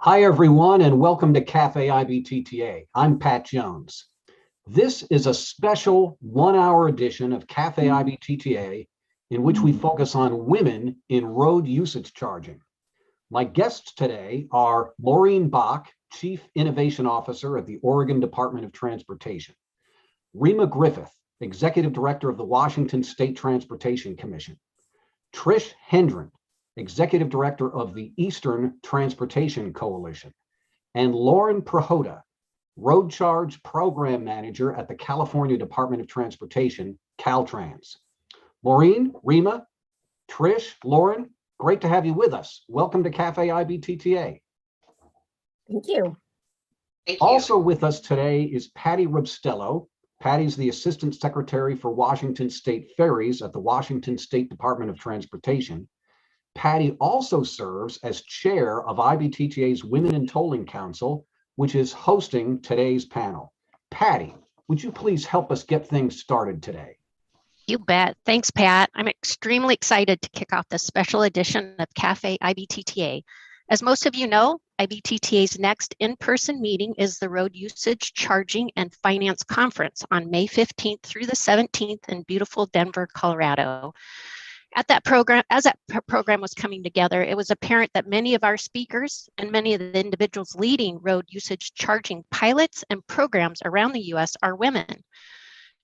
Hi, everyone, and welcome to Café IBTTA. I'm Pat Jones. This is a special one-hour edition of Café IBTTA in which we focus on women in road usage charging. My guests today are Maureen Bock, Chief Innovation Officer at the Oregon Department of Transportation, Reema Griffith, Executive Director of the Washington State Transportation Commission, Patricia Hendren, Executive Director of the Eastern Transportation Coalition, and Lauren Prehoda, Road Charge Program Manager at the California Department of Transportation, CALTRANS. Maureen, Reema, Trish, Lauren, great to have you with us. Welcome to Café IBTTA. Thank you. Also with us today is Patty Robstello. Patty's the Assistant Secretary for Washington State Ferries at the Washington State Department of Transportation. Patty also serves as chair of IBTTA's Women in Tolling Council, which is hosting today's panel. Patty, would you please help us get things started today? You bet. Thanks, Pat. I'm extremely excited to kick off this special edition of Café IBTTA. As most of you know, IBTTA's next in-person meeting is the Road Usage, Charging, and Finance Conference on May 15th through the 17th in beautiful Denver, Colorado. As that program was coming together, it was apparent that many of our speakers and many of the individuals leading road usage charging pilots and programs around the U.S. are women.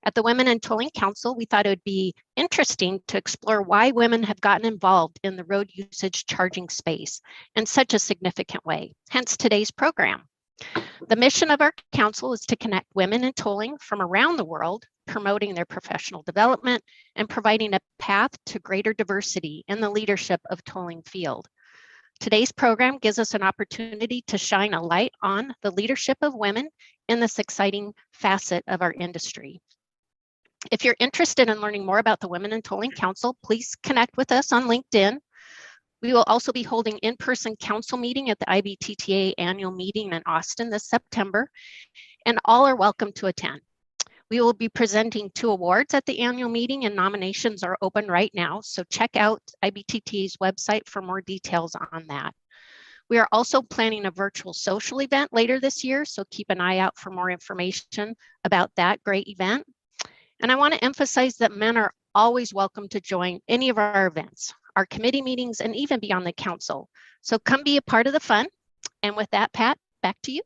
At the Women in Tolling Council, we thought it would be interesting to explore why women have gotten involved in the road usage charging space in such a significant way, hence today's program. The mission of our council is to connect women in tolling from around the world, promoting their professional development and providing a path to greater diversity in the leadership of tolling field. Today's program gives us an opportunity to shine a light on the leadership of women in this exciting facet of our industry. If you're interested in learning more about the Women in Tolling Council, please connect with us on LinkedIn. We will also be holding in-person council meeting at the IBTTA annual meeting in Austin this September, and all are welcome to attend. We will be presenting 2 awards at the annual meeting, and nominations are open right now, so check out IBTTA's website for more details on that. We are also planning a virtual social event later this year, so keep an eye out for more information about that great event. And I want to emphasize that men are always welcome to join any of our events, our committee meetings, and even be on the council. So come be a part of the fun. And with that, Pat, back to you.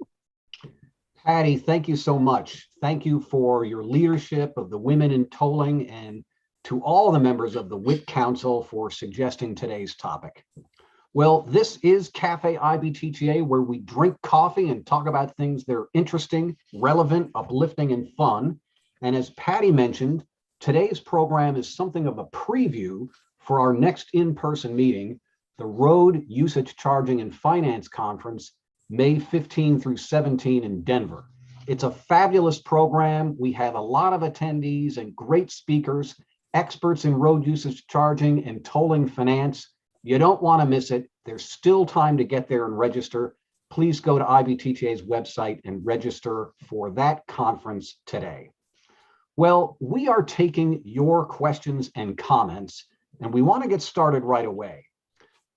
Patty, thank you so much. Thank you for your leadership of the Women in Tolling, and to all the members of the WIT Council for suggesting today's topic. Well, this is Café IBTTA, where we drink coffee and talk about things that are interesting, relevant, uplifting, and fun. And as Patty mentioned, today's program is something of a preview for our next in-person meeting, the Road Usage Charging and Finance Conference, May 15 through 17 in Denver. It's a fabulous program. We have a lot of attendees and great speakers, experts in road usage charging and tolling finance. You don't want to miss it. There's still time to get there and register. Please go to IBTTA's website and register for that conference today. Well, we are taking your questions and comments, and we want to get started right away.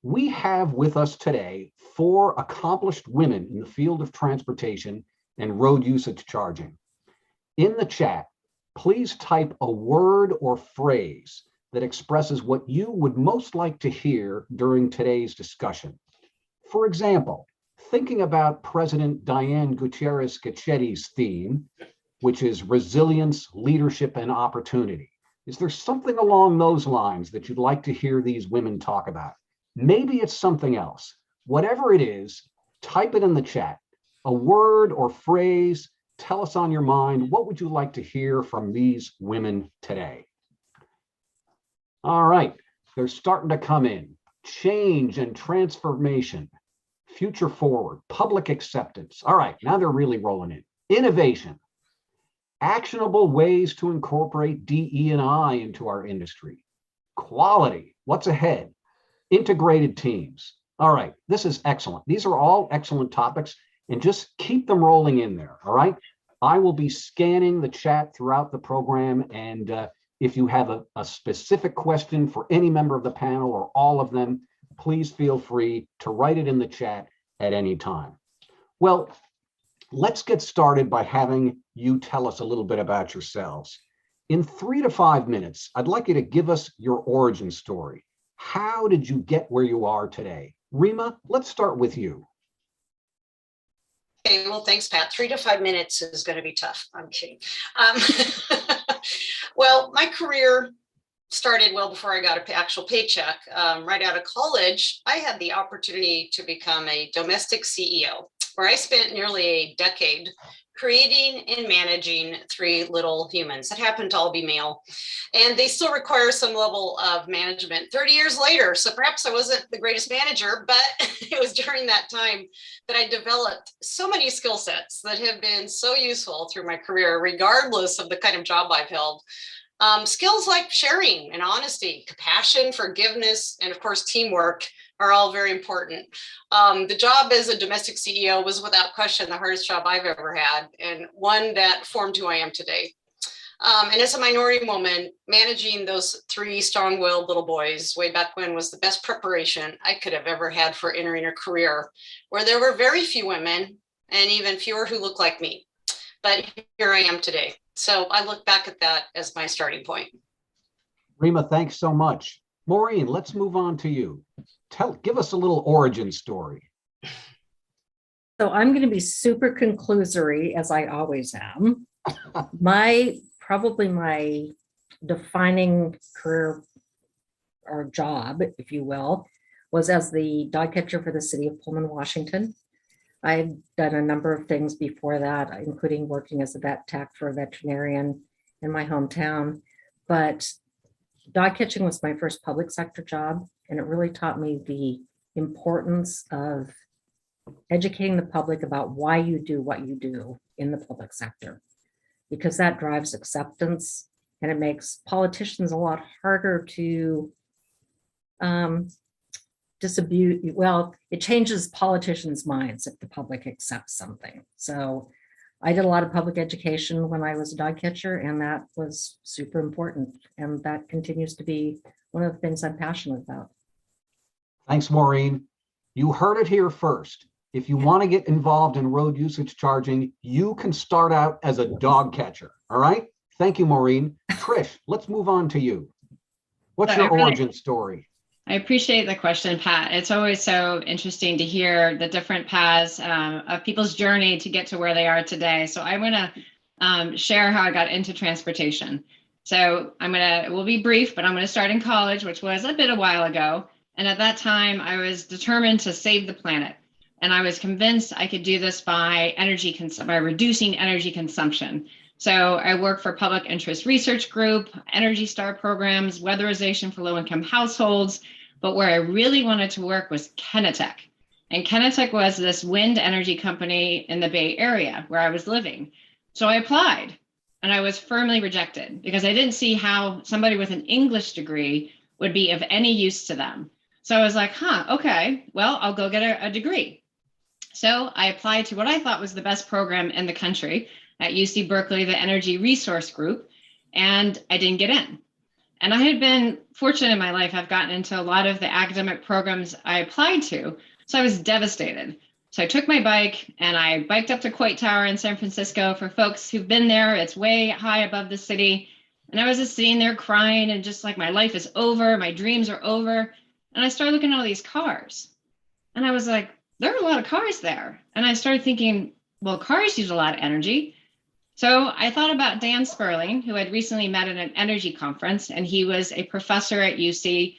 We have with us today 4 accomplished women in the field of transportation and road usage charging. In the chat, please type a word or phrase that expresses what you would most like to hear during today's discussion. For example, thinking about President Diane Gutierrez-Gachetti's theme, which is resilience, leadership, and opportunity. Is there something along those lines that you'd like to hear these women talk about? Maybe it's something else. Whatever it is, type it in the chat. A word or phrase, tell us on your mind, what would you like to hear from these women today? All right, they're starting to come in. Change and transformation, future forward, public acceptance. All right, now they're really rolling in. Innovation, actionable ways to incorporate DE&I into our industry. Quality, what's ahead? Integrated teams. All right, this is excellent. These are all excellent topics, and just keep them rolling in there, all right? I will be scanning the chat throughout the program, and if you have a specific question for any member of the panel or all of them, please feel free to write it in the chat, at any time. Well, let's get started by having you tell us a little bit about yourselves. In 3 to 5 minutes, I'd like you to give us your origin story. How did you get where you are today? Reema, let's start with you. Okay, well, thanks, Pat. 3 to 5 minutes is going to be tough. I'm kidding. Well, my career started well before I got an actual paycheck. Right out of college, I had the opportunity to become a domestic CEO, where I spent nearly a decade creating and managing 3 little humans that happened to all be male. And they still require some level of management 30 years later. So perhaps I wasn't the greatest manager, but it was during that time that I developed so many skill sets that have been so useful through my career, regardless of the kind of job I've held. Skills like sharing and honesty, compassion, forgiveness, and of course, teamwork are all very important. The job as a domestic CEO was without question the hardest job I've ever had, and one that formed who I am today. And as a minority woman, managing those 3 strong-willed little boys way back when was the best preparation I could have ever had for entering a career where there were very few women and even fewer who look like me. But here I am today. So I look back at that as my starting point. Reema, thanks so much. Maureen, let's move on to you. Give us a little origin story. So I'm going to be super conclusory, as I always am. Probably my defining career or job, if you will, was as the dog catcher for the city of Pullman, Washington. I've done a number of things before that, including working as a vet tech for a veterinarian in my hometown. But dog catching was my first public sector job, and it really taught me the importance of educating the public about why you do what you do in the public sector, because that drives acceptance and it makes politicians a lot harder to disabuse. Well, it changes politicians' minds if the public accepts something. So I did a lot of public education when I was a dog catcher, and that was super important. And that continues to be one of the things I'm passionate about. Thanks, Maureen. You heard it here first. If you want to get involved in road usage charging, you can start out as a dog catcher. All right. Thank you, Maureen. Trish, let's move on to you. What's your origin story? I appreciate the question, Pat. It's always so interesting to hear the different paths of people's journey to get to where they are today. So I'm going to share how I got into transportation. So we'll be brief, but I'm going to start in college, which was a bit a while ago. And at that time, I was determined to save the planet. And I was convinced I could do this by reducing energy consumption. So I worked for Public Interest Research Group, Energy Star programs, weatherization for low-income households. But where I really wanted to work was Kenetech. And Kenetech was this wind energy company in the Bay Area where I was living. So I applied, and I was firmly rejected because I didn't see how somebody with an English degree would be of any use to them. So I was like, okay, well, I'll go get a degree. So I applied to what I thought was the best program in the country at UC Berkeley, the Energy Resource Group, and I didn't get in. And I had been fortunate in my life. I've gotten into a lot of the academic programs I applied to, so I was devastated. So I took my bike and I biked up to Coit Tower in San Francisco. For folks who've been there, it's way high above the city. And I was just sitting there crying and just like, my life is over, my dreams are over. And I started looking at all these cars. And I was like, there are a lot of cars there. And I started thinking, well, cars use a lot of energy. So I thought about Dan Sperling, who I'd recently met at an energy conference, and he was a professor at UC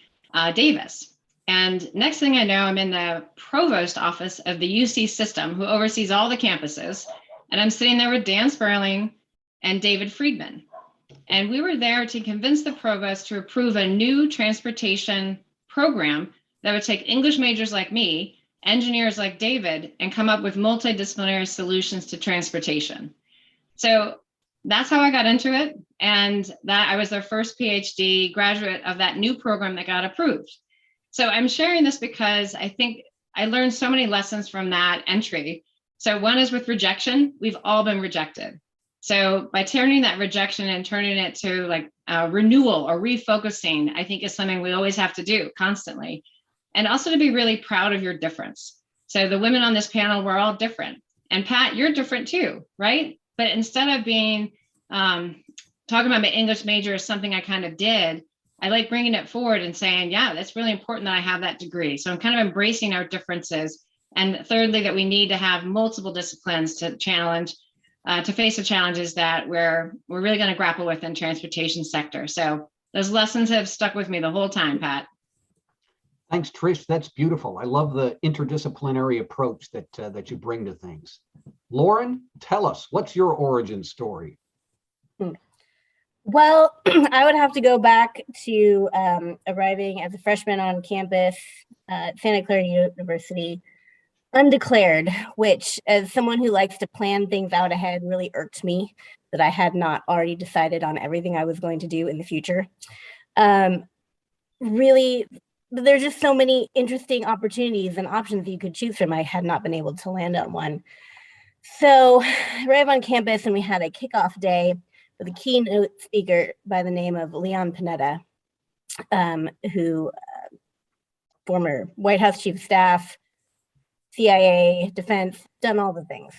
Davis. And next thing I know, I'm in the provost office of the UC system, who oversees all the campuses. And I'm sitting there with Dan Sperling and David Friedman. And we were there to convince the provost to approve a new transportation program that would take English majors like me, engineers like David, and come up with multidisciplinary solutions to transportation. So that's how I got into it. And that I was their first PhD graduate of that new program that got approved. So I'm sharing this because I think I learned so many lessons from that entry. So one is with rejection. We've all been rejected. So by turning that rejection and turning it to like renewal or refocusing, I think is something we always have to do constantly. And also to be really proud of your difference. So the women on this panel, we're all different. And Pat, you're different too, right? But instead of being, talking about my English major as something I kind of did, I like bringing it forward and saying, yeah, that's really important that I have that degree. So I'm kind of embracing our differences. And thirdly, that we need to have multiple disciplines to challenge, to face the challenges that we're really going to grapple with in transportation sector. So those lessons have stuck with me the whole time, Pat. Thanks, Trish. That's beautiful. I love the interdisciplinary approach that you bring to things. Lauren, tell us, what's your origin story? Well, I would have to go back to arriving as a freshman on campus at Santa Clara University, undeclared, which, as someone who likes to plan things out ahead, really irked me that I had not already decided on everything I was going to do in the future. Really, there's just so many interesting opportunities and options you could choose from. I had not been able to land on one. So I arrived on campus and we had a kickoff day with a keynote speaker by the name of Lauren Prehoda, who former White House Chief of Staff, CIA, defense, done all the things.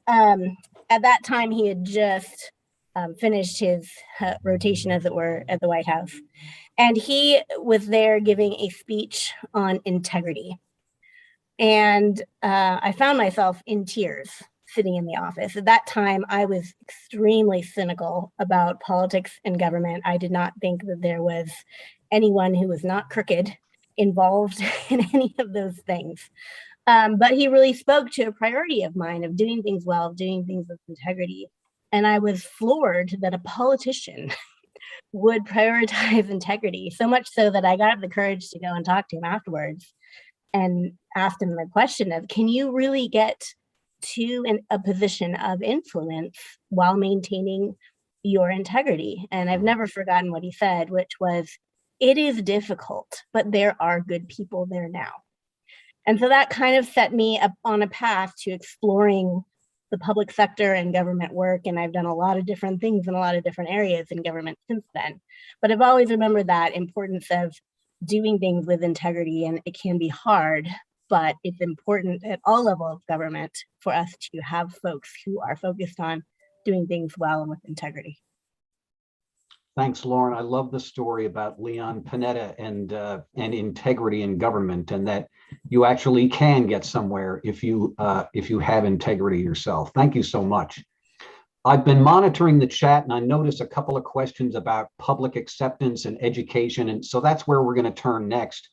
At that time, he had just finished his rotation, as it were, at the White House. And he was there giving a speech on integrity. And I found myself in tears sitting in the office. At that time, I was extremely cynical about politics and government. I did not think that there was anyone who was not crooked involved in any of those things. But he really spoke to a priority of mine of doing things well, doing things with integrity. And I was floored that a politician would prioritize integrity, so much so that I got up the courage to go and talk to him afterwards and asked him the question of, can you really get to a position of influence while maintaining your integrity? And I've never forgotten what he said, which was, it is difficult, but there are good people there now. And so that kind of set me up on a path to exploring the public sector and government work. And I've done a lot of different things in a lot of different areas in government since then. But I've always remembered that importance of doing things with integrity, and it can be hard, but it's important at all levels of government for us to have folks who are focused on doing things well and with integrity. Thanks, Lauren. I love the story about Lauren Prehoda and integrity in government, and that you actually can get somewhere if you have integrity yourself. Thank you so much. I've been monitoring the chat, and I noticed a couple of questions about public acceptance and education, and so that's where we're going to turn next.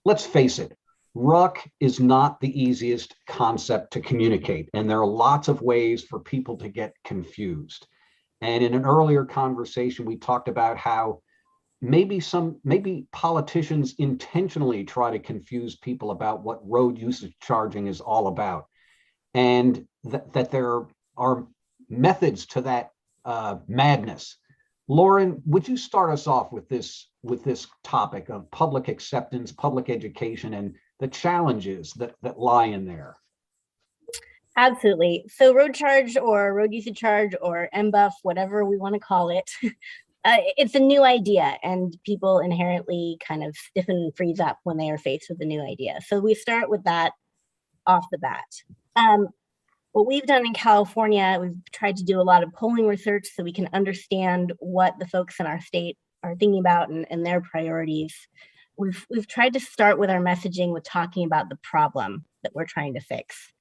Let's face it, RUC is not the easiest concept to communicate, and there are lots of ways for people to get confused. And in an earlier conversation, we talked about how maybe politicians intentionally try to confuse people about what road usage charging is all about, and that there are methods to that madness. Lauren, would you start us off with this topic of public acceptance, public education, and the challenges that lie in there? Absolutely. So road charge or road usage charge or MBUF, whatever we want to call it, it's a new idea, and people inherently kind of stiffen and freeze up when they are faced with a new idea. So we start with that off the bat. What we've done in California, we've tried to do a lot of polling research so we can understand what the folks in our state are thinking about and their priorities. We've tried to start with our messaging with talking about the problem that we're trying to fix.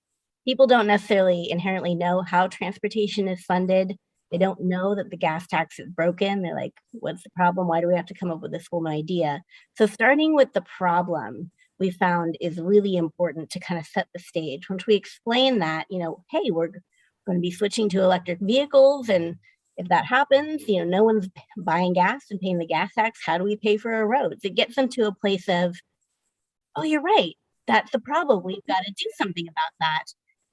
People don't necessarily inherently know how transportation is funded. They don't know that the gas tax is broken. They're like, what's the problem? Why do we have to come up with this whole new idea? So starting with the problem, we found is really important to kind of set the stage. Once we explain that, hey, we're going to be switching to electric vehicles. And if that happens, no one's buying gas and paying the gas tax. How do we pay for our roads? It gets them to a place of, oh, you're right. That's the problem. We've got to do something about that.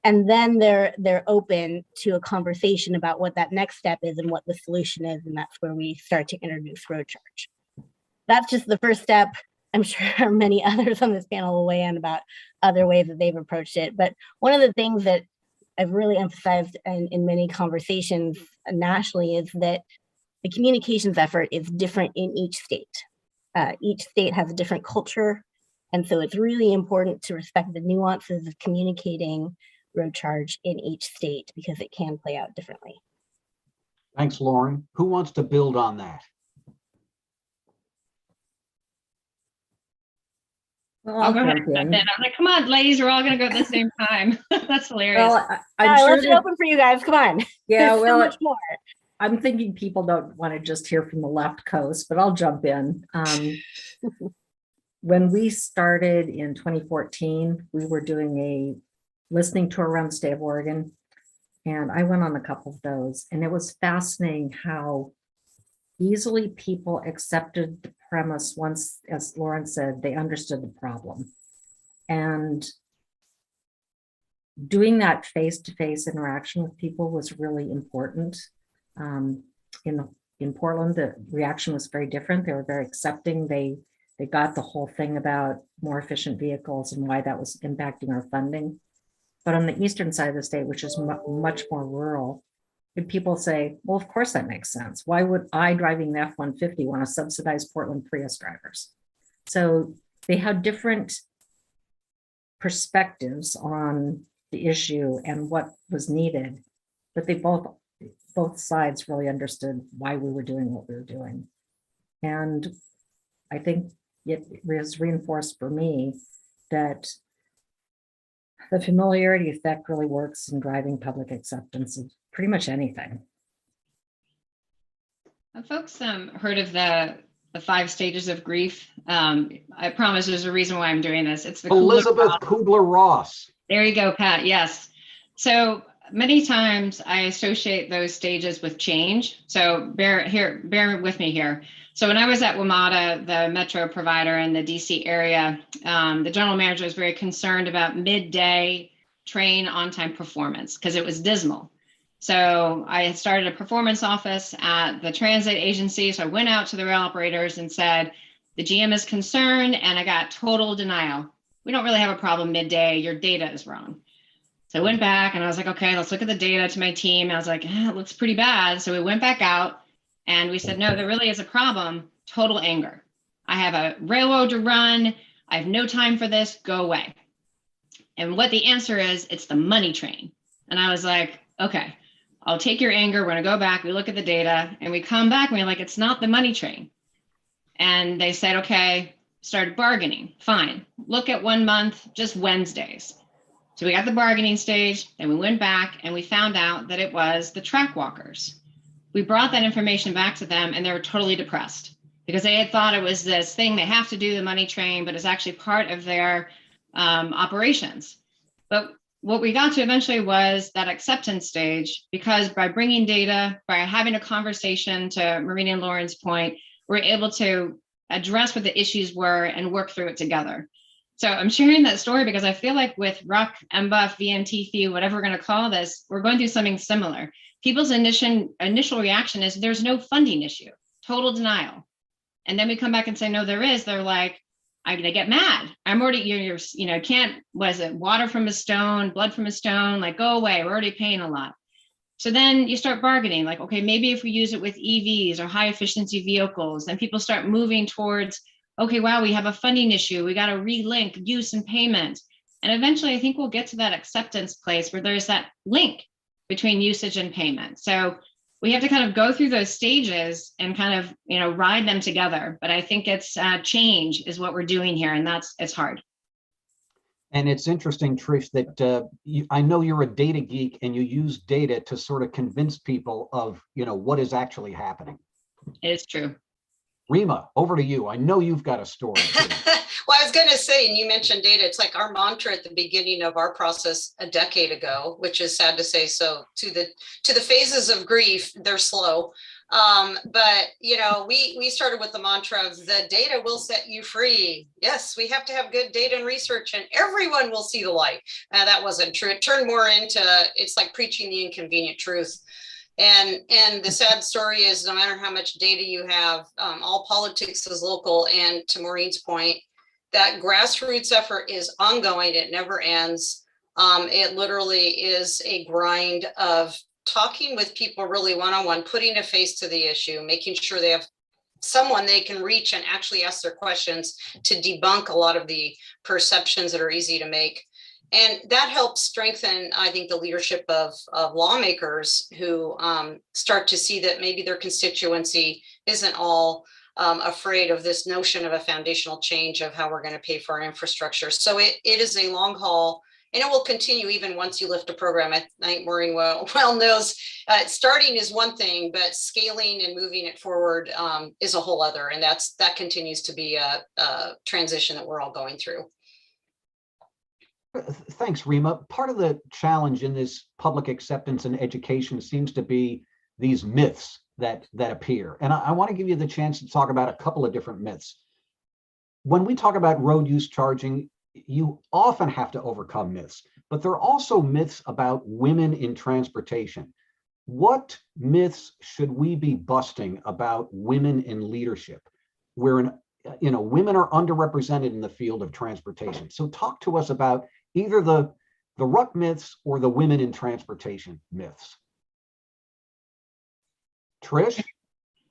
And then they're open to a conversation about what that next step is and what the solution is. And that's where we start to introduce road charge. That's just the first step. I'm sure many others on this panel will weigh in about other ways that they've approached it. But one of the things that I've really emphasized in many conversations nationally is that the communications effort is different in each state. Each state has a different culture And so it's really important to respect the nuances of communicating road charge in each state because it can play out differently. Thanks, Lauren. Who wants to build on that? Well, I'll I'll go ahead jump and jump in. in. I'm like, come on, ladies, we're all going to go at the same time. That's hilarious. Well, I'm All right, sure let's that, open for you guys. Come on. yeah, There's so well, much more. I'm thinking people don't want to just hear from the left coast, but I'll jump in. When we started in 2014, we were doing a listening tour around the state of Oregon, and I went on a couple of those, and it was fascinating how easily people accepted the premise once, as Lauren said, they understood the problem. And doing that face-to-face interaction with people was really important. In Portland, the reaction was very different. They were very accepting. They got the whole thing about more efficient vehicles and why that was impacting our funding. But on the eastern side of the state, which is much more rural, and people say, well, of course that makes sense. Why would I, driving the F-150, want to subsidize Portland Prius drivers? So they had different perspectives on the issue and what was needed, but they both sides really understood why we were doing what we were doing. And I think it was reinforced for me that the familiarity effect really works in driving public acceptance of pretty much anything. Have folks heard of the 5 stages of grief? I promise there's a reason why I'm doing this. It's the Elizabeth Kubler-Ross. There you go, Pat. Yes. So many times I associate those stages with change. So bear with me here. So when I was at WMATA, the metro provider in the DC area, the general manager was very concerned about midday train on-time performance because it was dismal. So I started a performance office at the transit agency. So I went out to the rail operators and said, the GM is concerned, and I got total denial. We don't really have a problem midday. Your data is wrong. So I went back and I was like, okay, let's look at the data to my team. I was like, it looks pretty bad. So we went back out and we said, no, there really is a problem. Total anger. I have a railroad to run. I have no time for this. Go away. And what the answer is, it's the money train. And I was like, okay, I'll take your anger. We're going to go back. We look at the data and we come back and we're like, it's not the money train. And they said, okay, started bargaining. Fine. Look at 1 month, just Wednesdays. So we got the bargaining stage, then we went back and we found out that it was the track walkers. We brought that information back to them and they were totally depressed because they had thought it was this thing they have to do, the money train, but it's actually part of their operations. But what we got to eventually was that acceptance stage, because by bringing data, by having a conversation, to Maureen and Lauren's point, we're able to address what the issues were and work through it together. So I'm sharing that story because I feel like with RUC, MBUF, VMT fee, whatever we're going to call this, we're going through something similar. People's initial reaction is there's no funding issue, total denial. And then we come back and say, no, there is. They're like, I'm going to get mad. I'm already, can't, was it water from a stone, blood from a stone, like go away. We're already paying a lot. So then you start bargaining, like, okay, maybe if we use it with EVs or high efficiency vehicles, then people start moving towards, okay, wow, we have a funding issue. We got to relink use and payment. And eventually I think we'll get to that acceptance place where there's that link between usage and payment. So we have to kind of go through those stages and kind of, ride them together. But I think it's change is what we're doing here. And it's hard. And it's interesting, Trish, that I know you're a data geek and you use data to sort of convince people of, what is actually happening. It's true. Reema, over to you. I know you've got a story. Well, I was going to say, and you mentioned data, it's like our mantra at the beginning of our process a decade ago, which is sad to say. So to the phases of grief, they're slow. But we started with the mantra of the data will set you free. Yes, we have to have good data and research and everyone will see the light. That wasn't true. It turned more into, it's like preaching the inconvenient truth. And the sad story is no matter how much data you have, all politics is local. And to Maureen's point, that grassroots effort is ongoing. It never ends. It literally is a grind of talking with people really one-on-one, putting a face to the issue, making sure they have someone they can reach and actually ask their questions to debunk a lot of the perceptions that are easy to make. And that helps strengthen, I think, the leadership of lawmakers who start to see that maybe their constituency isn't all afraid of this notion of a foundational change of how we're going to pay for our infrastructure. So it is a long haul, and it will continue even once you lift a program. I think Maureen well knows starting is one thing, but scaling and moving it forward is a whole other. And that continues to be a transition that we're all going through. Thanks, Reema. Part of the challenge in this public acceptance and education seems to be these myths that appear. And I want to give you the chance to talk about a couple of different myths. When we talk about road use charging, you often have to overcome myths, but there are also myths about women in transportation. What myths should we be busting about women in leadership? Women are underrepresented in the field of transportation. So talk to us about either the ruck myths or the women in transportation myths. Trish?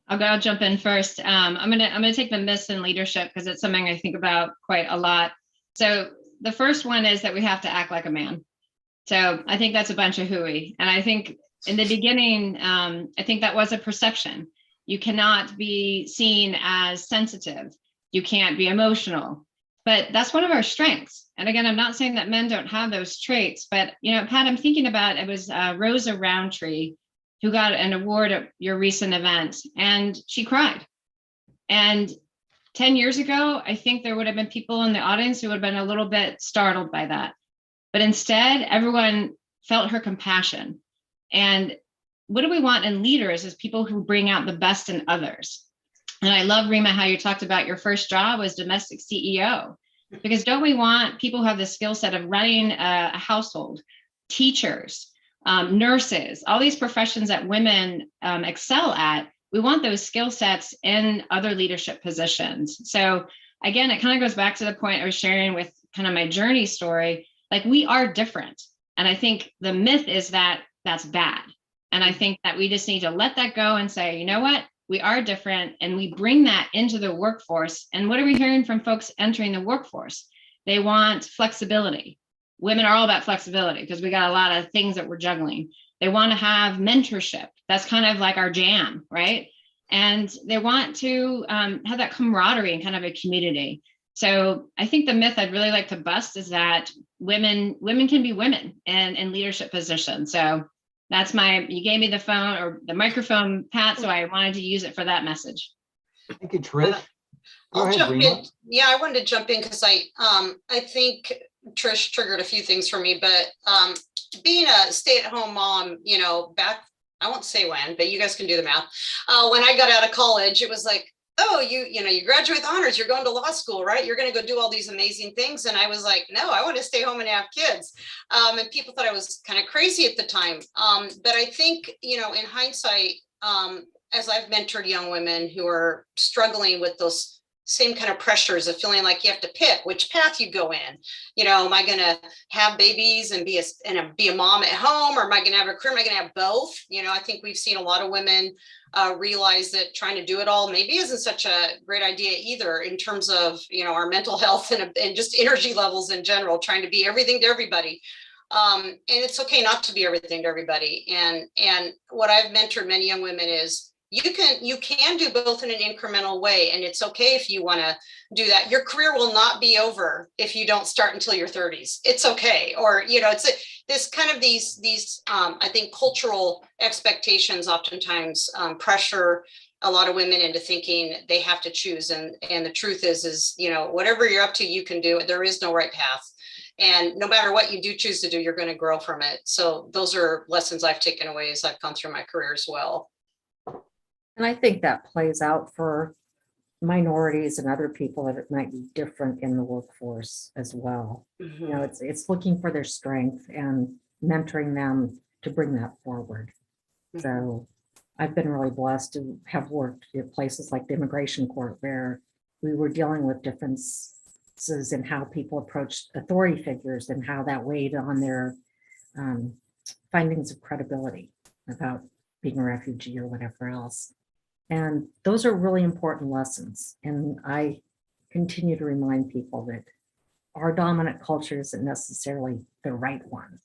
I'll jump in first. I'm gonna take the myths in leadership because it's something I think about quite a lot. So the first one is that we have to act like a man. So I think that's a bunch of hooey. And I think in the beginning, I think that was a perception. You cannot be seen as sensitive. You can't be emotional. But that's one of our strengths. And again, I'm not saying that men don't have those traits, but Pat, I'm thinking about, it was Rosa Roundtree who got an award at your recent event, and she cried. And 10 years ago, I think there would have been people in the audience who would have been a little bit startled by that. But instead, everyone felt her compassion. And what do we want in leaders is people who bring out the best in others. And I love, Reema, how you talked about your first job was domestic CEO, because don't we want people who have the skill set of running a household, teachers, nurses, all these professions that women excel at? We want those skill sets in other leadership positions. So again, it kind of goes back to the point I was sharing with kind of my journey story. Like, we are different. And I think the myth is that that's bad. And I think that we just need to let that go and say, you know what? We are different, and we bring that into the workforce. And what are we hearing from folks entering the workforce? They want flexibility. Women are all about flexibility because we got a lot of things that we're juggling. They want to have mentorship. That's kind of like our jam, right? And they want to have that camaraderie and kind of a community. So I think the myth I'd really like to bust is that women can be women in leadership positions. So that's you gave me the phone or the microphone, Pat, so I wanted to use it for that message. Thank you, Trish. I'll jump in. Yeah, I wanted to jump in because I think Trish triggered a few things for me, but being a stay-at-home mom, back, I won't say when, but you guys can do the math. When I got out of college, it was like, oh, you graduate with honors, you're going to law school, right? You're going to go do all these amazing things. And I was like, no, I want to stay home and have kids. And people thought I was kind of crazy at the time. But I think, in hindsight, as I've mentored young women who are struggling with those same kind of pressures of feeling like you have to pick which path you go in. Am I going to have babies and be a mom at home, or am I going to have a career? Am I going to have both? I think we've seen a lot of women realize that trying to do it all maybe isn't such a great idea either, in terms of, our mental health and just energy levels in general, trying to be everything to everybody. And it's okay not to be everything to everybody. And what I've mentored many young women is, you can do both in an incremental way, and it's okay if you want to do that. Your career will not be over if you don't start until your 30s. It's okay. Or it's this kind of these I think cultural expectations oftentimes pressure a lot of women into thinking they have to choose, and the truth is whatever you're up to, you can do it. There is no right path. And no matter what you do choose to do, you're going to grow from it. So those are lessons I've taken away as I've gone through my career as well. And I think that plays out for minorities and other people that it might be different in the workforce as well. Mm-hmm. It's looking for their strength and mentoring them to bring that forward. Mm-hmm. So I've been really blessed to have worked at places like the immigration court, where we were dealing with differences in how people approached authority figures and how that weighed on their findings of credibility about being a refugee or whatever else. And those are really important lessons. And I continue to remind people that our dominant culture isn't necessarily the right one,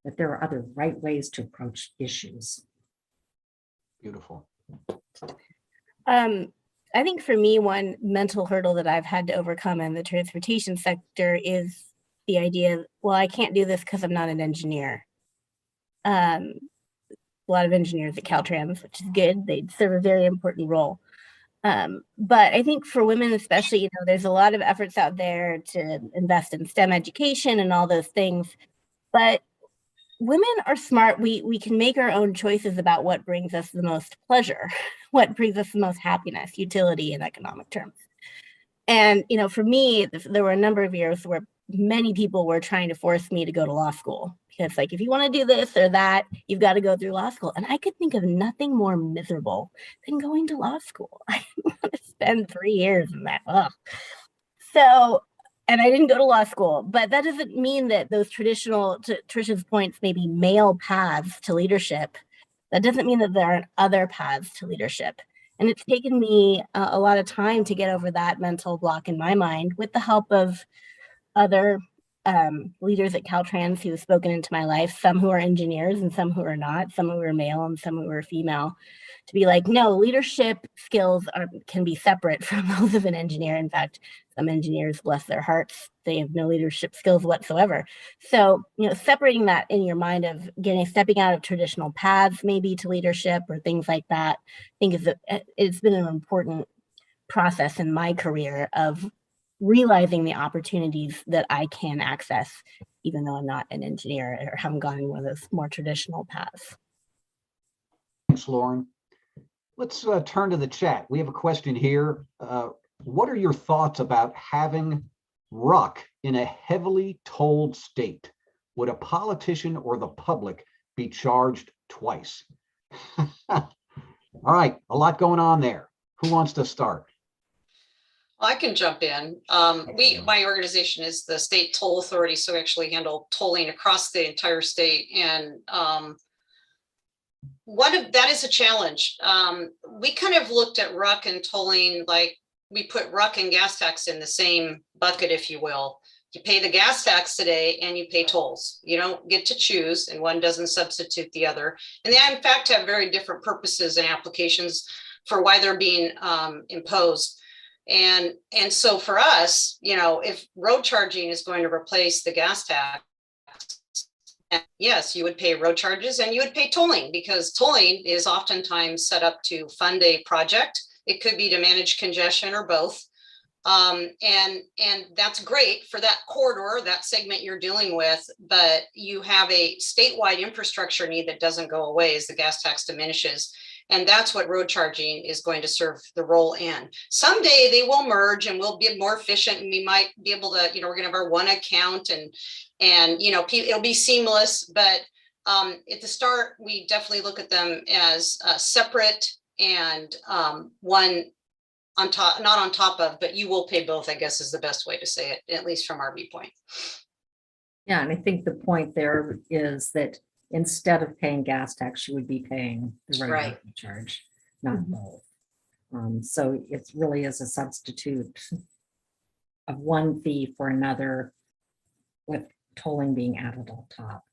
that there are other right ways to approach issues. Beautiful. I think for me, one mental hurdle that I've had to overcome in the transportation sector is the idea, well, I can't do this because I'm not an engineer. A lot of engineers at Caltrans, which is good. They serve a very important role. But I think for women especially, there's a lot of efforts out there to invest in STEM education and all those things. But women are smart. We can make our own choices about what brings us the most pleasure, what brings us the most happiness, utility in economic terms. And, for me, there were a number of years where many people were trying to force me to go to law school. Because if you want to do this or that, you've got to go through law school. And I could think of nothing more miserable than going to law school. I didn't want to spend 3 years in that. Ugh. So, and I didn't go to law school, but that doesn't mean that those traditional, to Tricia's points, maybe male paths to leadership, that doesn't mean that there aren't other paths to leadership. And it's taken me a lot of time to get over that mental block in my mind with the help of other leaders at Caltrans who have spoken into my life, some who are engineers and some who are not, some who are male and some who are female, to be like, no, leadership skills can be separate from those of an engineer. In fact, some engineers, bless their hearts, they have no leadership skills whatsoever. So, separating that in your mind of stepping out of traditional paths, maybe to leadership or things like that, I think it's been an important process in my career of realizing the opportunities that I can access, even though I'm not an engineer or haven't gone in one of those more traditional paths. Thanks, Lauren. Let's turn to the chat. We have a question here. What are your thoughts about having ruck in a heavily tolled state? Would a politician or the public be charged twice? All right, a lot going on there. Who wants to start? I can jump in. My organization is the State Toll Authority, so we actually handle tolling across the entire state. And that is a challenge. We kind of looked at ruck and tolling like we put ruck and gas tax in the same bucket, if you will. You pay the gas tax today and you pay tolls. You don't get to choose, and one doesn't substitute the other. And they, in fact, have very different purposes and applications for why they're being imposed. And so for us, if road charging is going to replace the gas tax, yes, you would pay road charges and you would pay tolling, because tolling is oftentimes set up to fund a project. It could be to manage congestion or both. And that's great for that corridor, that segment you're dealing with, but you have a statewide infrastructure need that doesn't go away as the gas tax diminishes. And that's what road charging is going to serve the role in. Someday they will merge and we'll be more efficient, and we might be able to, we're going to have our one account and it'll be seamless. But at the start, we definitely look at them as separate and one on top, not on top of, but you will pay both, I guess is the best way to say it, at least from our viewpoint. Yeah, and I think the point there is that instead of paying gas tax, you would be paying the road charge, not both. So it really is a substitute of one fee for another, with tolling being added on top.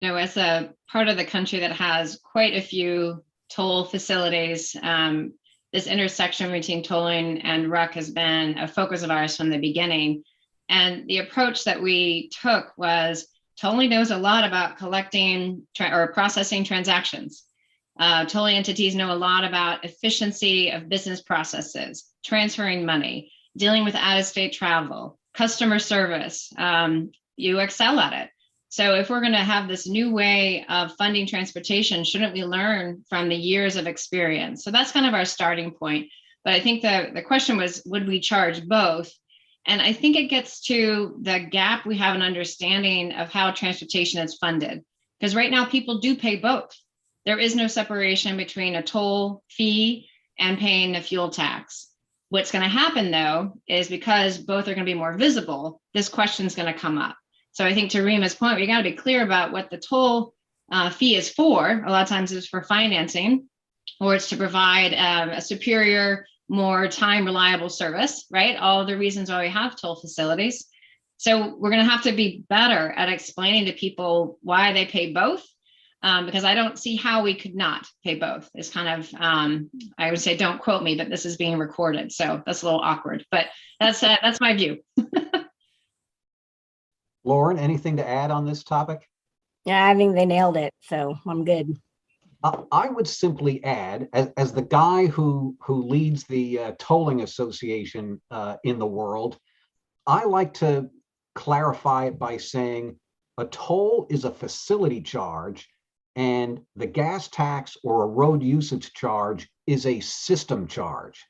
As a part of the country that has quite a few toll facilities, this intersection between tolling and ruck has been a focus of ours from the beginning. And the approach that we took was tolling knows a lot about collecting or processing transactions. Tolling entities know a lot about efficiency of business processes, transferring money, dealing with out-of-state travel, customer service. You excel at it. So if we're going to have this new way of funding transportation, shouldn't we learn from the years of experience? So that's kind of our starting point. But I think the question was, would we charge both? And I think it gets to the gap we have in understanding of how transportation is funded. Because right now people do pay both. There is no separation between a toll fee and paying a fuel tax. What's going to happen though, is because both are going to be more visible, this question is going to come up. So I think to Reema's point, we got to be clear about what the toll fee is for. A lot of times it's for financing, or it's to provide a superior, more time reliable service, right? All the reasons why we have toll facilities. So we're going to have to be better at explaining to people why they pay both, because I don't see how we could not pay both. It's kind of, I would say, don't quote me, but this is being recorded, so that's a little awkward. But that's my view. Lauren, anything to add on this topic? Yeah, I think they nailed it, so I'm good. I would simply add, as the guy who leads the tolling association in the world, I like to clarify it by saying a toll is a facility charge, and the gas tax or a road usage charge is a system charge.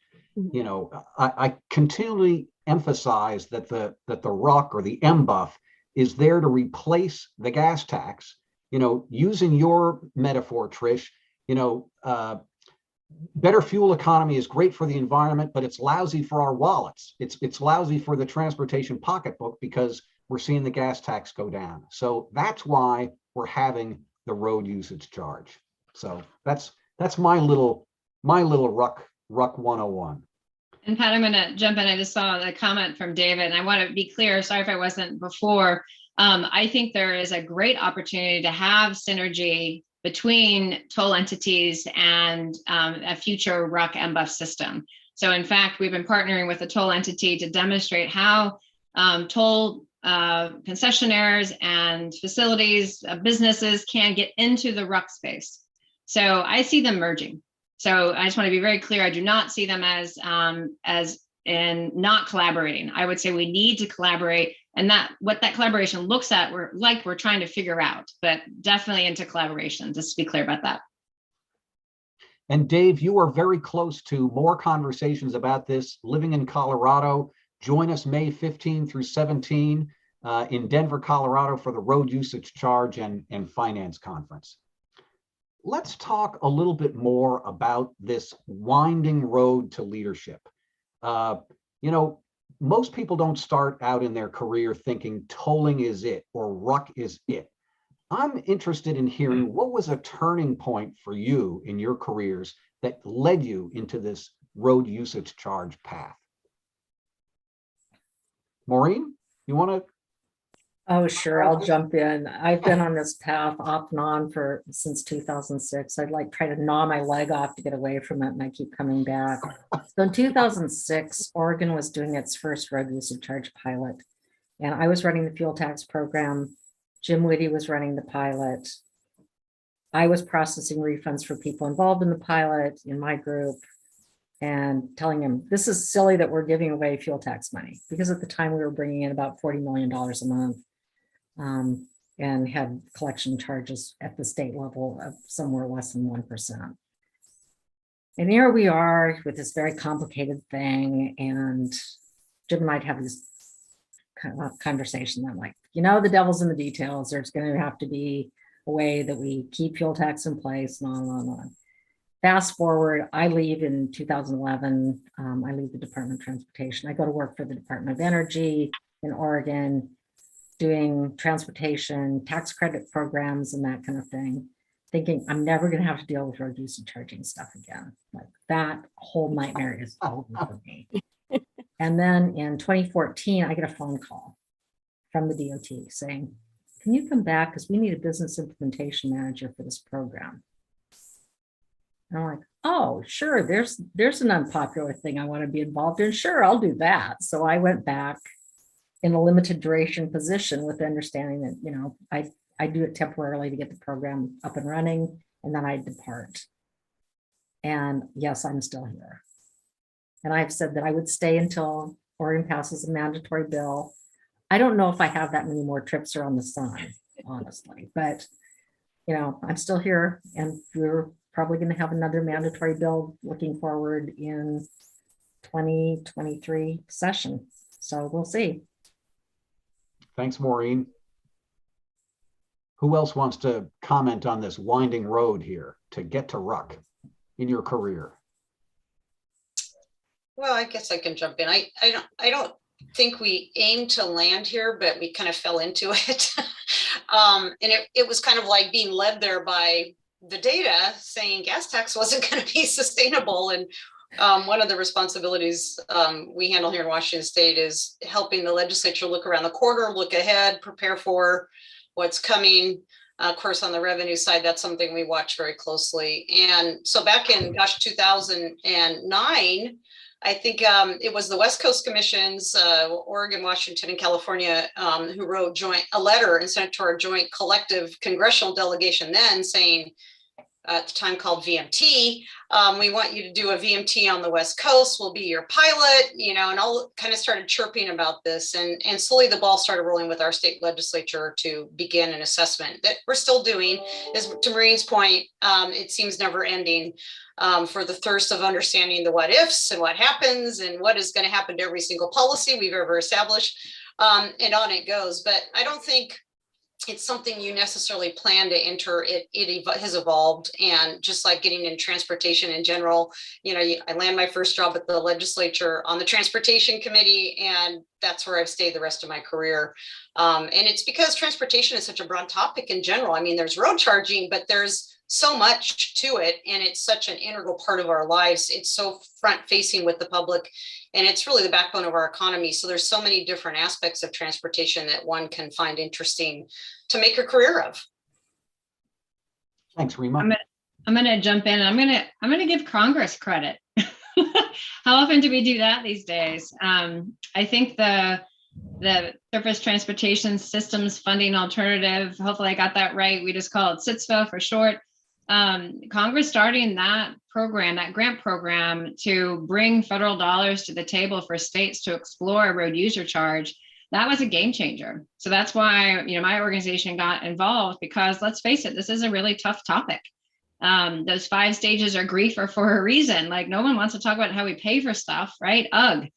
You know, I continually emphasize that the RUC or the MBUF is there to replace the gas tax. You know, using your metaphor, Trish, you know, better fuel economy is great for the environment, but it's lousy for our wallets. It's lousy for the transportation pocketbook because we're seeing the gas tax go down. So that's why we're having the road usage charge. So that's my little RUC 101. And Pat, I'm going to jump in. I just saw the comment from David, and I want to be clear. Sorry if I wasn't before. I think there is a great opportunity to have synergy between toll entities and a future RUC MBUF system. So in fact, we've been partnering with a toll entity to demonstrate how toll concessionaires and facilities, businesses can get into the RUC space. So I see them merging. So I just want to be very clear. I do not see them as in not collaborating. I would say we need to collaborate, and that what that collaboration looks at, we're trying to figure out, but definitely into collaboration, just to be clear about that. And Dave, you are very close to more conversations about this living in Colorado. Join us May 15 through 17 in Denver, Colorado for the Road Usage Charge and Finance Conference. Let's talk a little bit more about this winding road to leadership. You know, most people don't start out in their career thinking tolling is it or RUC is it. I'm interested in hearing what was a turning point for you in your careers that led you into this road usage charge path. Maureen, you want to? Oh, sure. I'll jump in. I've been on this path off and on since 2006. I'd like try to gnaw my leg off to get away from it, and I keep coming back. So in 2006, Oregon was doing its first road usage charge pilot, and I was running the fuel tax program. Jim Whitty was running the pilot. I was processing refunds for people involved in the pilot in my group and telling him, this is silly that we're giving away fuel tax money, because at the time we were bringing in about $40 million a month. And had collection charges at the state level of somewhere less than 1%. And here we are with this very complicated thing, and Jim and I'd have this kind of conversation. I'm like, you know, the devil's in the details. There's going to have to be a way that we keep fuel tax in place, and on and on and on. Fast forward, I leave in 2011. I leave the Department of Transportation. I go to work for the Department of Energy in Oregon, doing transportation, tax credit programs and that kind of thing, thinking I'm never going to have to deal with road usage charging stuff again. Like, that whole nightmare is over for me. And then in 2014, I get a phone call from the DOT saying, can you come back, because we need a business implementation manager for this program. And I'm like, oh, sure, there's an unpopular thing I want to be involved in. Sure, I'll do that. So I went back in a limited duration position with the understanding that, you know, I do it temporarily to get the program up and running, and then I depart. And yes, I'm still here. And I've said that I would stay until Oregon passes a mandatory bill. I don't know if I have that many more trips around the sun, honestly, but, you know, I'm still here, and we're probably going to have another mandatory bill looking forward in 2023 session. So we'll see. Thanks, Maureen. Who else wants to comment on this winding road here to get to RUC in your career? Well, I guess I can jump in. I don't think we aimed to land here, but we kind of fell into it. And it was kind of like being led there by the data saying gas tax wasn't going to be sustainable. And one of the responsibilities we handle here in Washington State is helping the legislature look around the corner, look ahead, prepare for what's coming. Of course, on the revenue side, that's something we watch very closely. And so back in, 2009, I think it was the West Coast Commissions, Oregon, Washington, and California, who wrote a letter and sent it to our joint collective congressional delegation then saying, at the time called VMT, we want you to do a VMT on the West Coast. We'll be your pilot, and all kind of started chirping about this. And slowly the ball started rolling with our state legislature to begin an assessment that we're still doing. As to Maureen's point, it seems never ending for the thirst of understanding the what ifs and what happens and what is going to happen to every single policy we've ever established. And on it goes. But I don't think it's something you necessarily plan to enter. It has evolved. And just like getting in transportation in general, I landed my first job at the legislature on the transportation committee, and that's where I've stayed the rest of my career. And it's because transportation is such a broad topic in general. I mean, there's road charging, but there's so much to it, and it's such an integral part of our lives. It's so front facing with the public, and it's really the backbone of our economy. So there's so many different aspects of transportation that one can find interesting to make a career of. Thanks, Reema. I'm gonna jump in, and I'm gonna give Congress credit. How often do we do that these days? I think the Surface Transportation Systems Funding Alternative, hopefully I got that right, we just call it SITSFA for short. Congress starting that program, that grant program, to bring federal dollars to the table for states to explore road user charge, that was a game changer. So that's why, my organization got involved, because let's face it, this is a really tough topic. Those 5 stages of grief are for a reason. Like, no one wants to talk about how we pay for stuff, right? Ugh.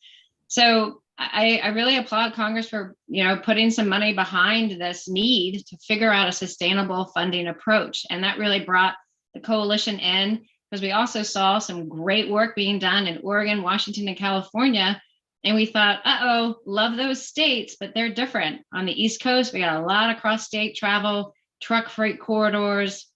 So I really applaud Congress for, putting some money behind this need to figure out a sustainable funding approach. And that really brought the coalition in, because we also saw some great work being done in Oregon, Washington, and California. And we thought, love those states, but they're different. On the East Coast, we got a lot of cross-state travel, truck freight corridors,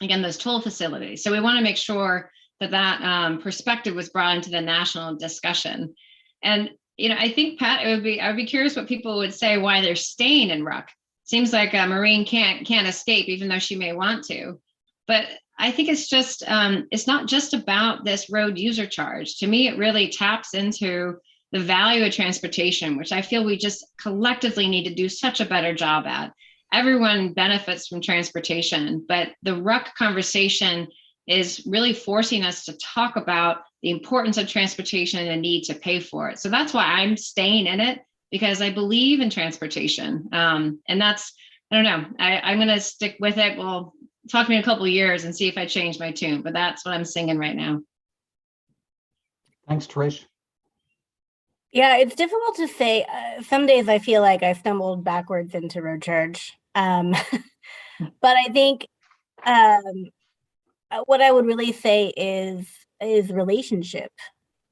again, those toll facilities. So we want to make sure that perspective was brought into the national discussion. And I think, Pat, I would be curious what people would say why they're staying in RUC. Seems like Maureen can't escape, even though she may want to. But I think it's just, it's not just about this road user charge. To me, it really taps into the value of transportation, which I feel we just collectively need to do such a better job at. Everyone benefits from transportation, but the RUC conversation is really forcing us to talk about the importance of transportation and the need to pay for it. So that's why I'm staying in it, because I believe in transportation. And that's, I don't know, I'm going to stick with it. Well, talk to me in a couple of years and see if I change my tune, but that's what I'm singing right now. Thanks, Trish. Yeah, it's difficult to say. Some days I feel like I stumbled backwards into road charge. But I think what I would really say is relationship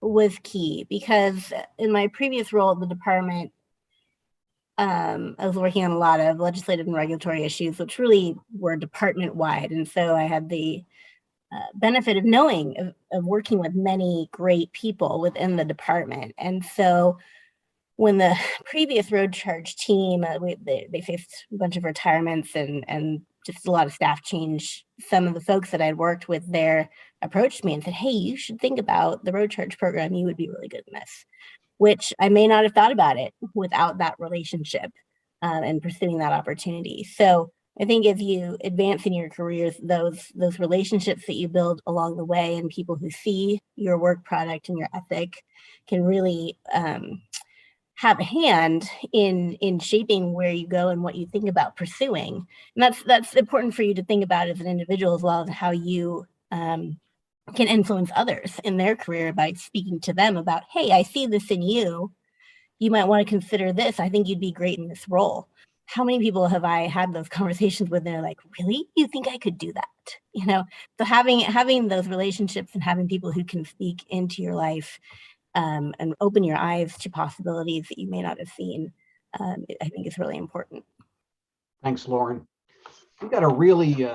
was key, because in my previous role at the department, I was working on a lot of legislative and regulatory issues, which really were department wide. And so I had the benefit of knowing, of working with many great people within the department. And so when the previous road charge team, they faced a bunch of retirements and just a lot of staff change, some of the folks that I'd worked with there approached me and said, hey, you should think about the road charge program. You would be really good in this, which I may not have thought about it without that relationship and pursuing that opportunity. So I think as you advance in your careers, those relationships that you build along the way and people who see your work product and your ethic can really have a hand in shaping where you go and what you think about pursuing. And that's important for you to think about as an individual, as well as how you can influence others in their career by speaking to them about, hey, I see this in you. You might want to consider this. I think you'd be great in this role. How many people have I had those conversations with? They're like, really? You think I could do that? So having those relationships and having people who can speak into your life and open your eyes to possibilities that you may not have seen, I think is really important. Thanks, Lauren. We've got a really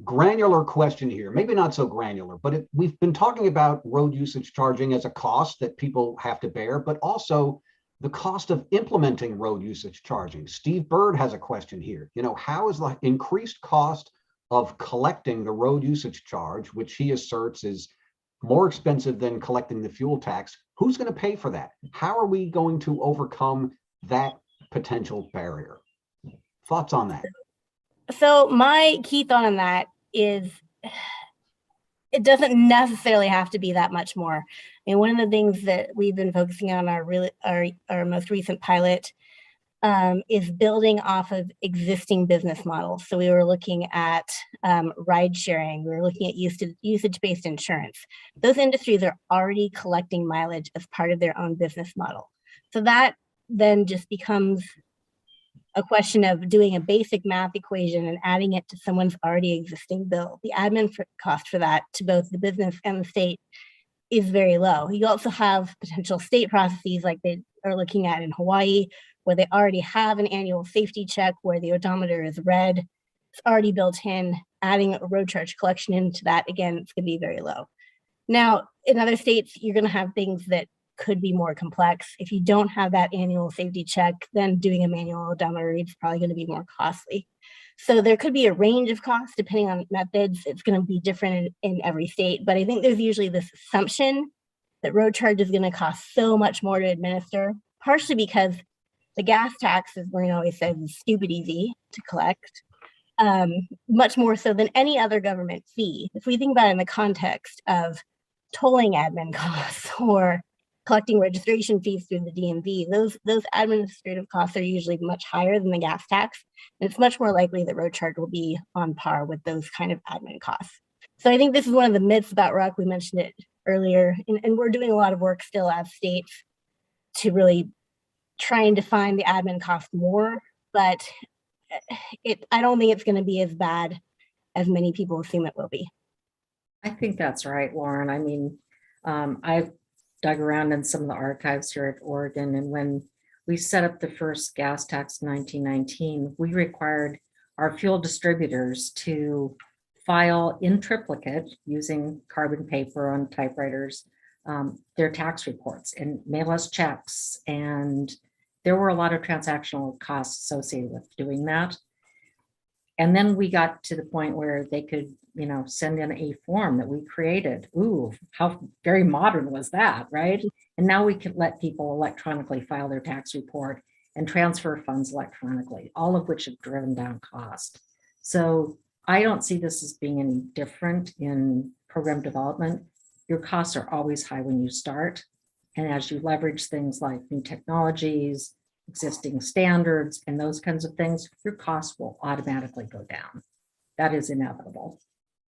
granular question here, maybe not so granular, but we've been talking about road usage charging as a cost that people have to bear, but also the cost of implementing road usage charging. Steve Bird has a question here. How is the increased cost of collecting the road usage charge, which he asserts is more expensive than collecting the fuel tax, who's going to pay for that? How are we going to overcome that potential barrier? Thoughts on that? So my key thought on that is it doesn't necessarily have to be that much more. One of the things that we've been focusing on our most recent pilot is building off of existing business models. So we were looking at ride sharing. We were looking at usage-based insurance. Those industries are already collecting mileage as part of their own business model. So that then just becomes a question of doing a basic math equation and adding it to someone's already existing bill. The admin cost for that to both the business and the state is very low. You also have potential state processes like they are looking at in Hawaii, where they already have an annual safety check where the odometer is read. It's already built in. Adding a road charge collection into that, again, it's going to be very low. Now, in other states, you're going to have things that could be more complex. If you don't have that annual safety check, then doing a manual odometer read is probably going to be more costly. So there could be a range of costs depending on methods. It's going to be different in every state, but I think there's usually this assumption that road charge is going to cost so much more to administer, partially because the gas tax, as Maureen always says, is stupid easy to collect, much more so than any other government fee. If we think about it in the context of tolling admin costs or collecting registration fees through the DMV, those administrative costs are usually much higher than the gas tax. And it's much more likely that road charge will be on par with those kind of admin costs. So I think this is one of the myths about RUC. We mentioned it earlier, and we're doing a lot of work still as states to really try and define the admin cost more, but I don't think it's going to be as bad as many people assume it will be. I think that's right, Lauren. I mean, I've dug around in some of the archives here at Oregon, and when we set up the first gas tax in 1919, we required our fuel distributors to file in triplicate using carbon paper on typewriters, their tax reports and mail us checks. And there were a lot of transactional costs associated with doing that. And then we got to the point where they could, send in a form that we created. Ooh, how very modern was that, right? And now we can let people electronically file their tax report and transfer funds electronically, all of which have driven down cost. So I don't see this as being any different in program development. Your costs are always high when you start. And as you leverage things like new technologies, existing standards, and those kinds of things, your costs will automatically go down. That is inevitable.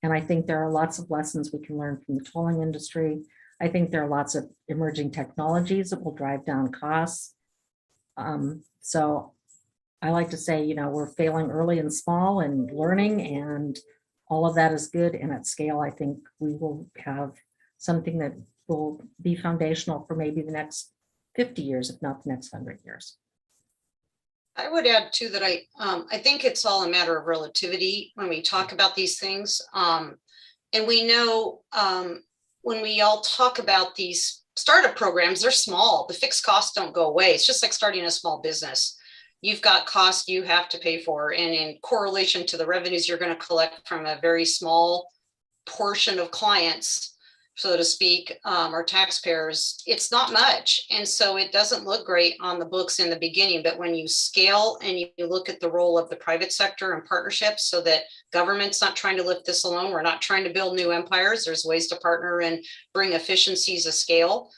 And I think there are lots of lessons we can learn from the tolling industry. I think there are lots of emerging technologies that will drive down costs. So I like to say, we're failing early and small and learning, and all of that is good. And at scale, I think we will have something that will be foundational for maybe the next 50 years, if not the next 100 years. I would add too that I think it's all a matter of relativity when we talk about these things. And we know when we all talk about these startup programs, they're small. The fixed costs don't go away. It's just like starting a small business. You've got costs you have to pay for, and in correlation to the revenues you're going to collect from a very small portion of clients, so to speak, or taxpayers, it's not much. And so it doesn't look great on the books in the beginning, but when you scale and you look at the role of the private sector and partnerships, so that government's not trying to lift this alone, we're not trying to build new empires, there's ways to partner and bring efficiencies of scale.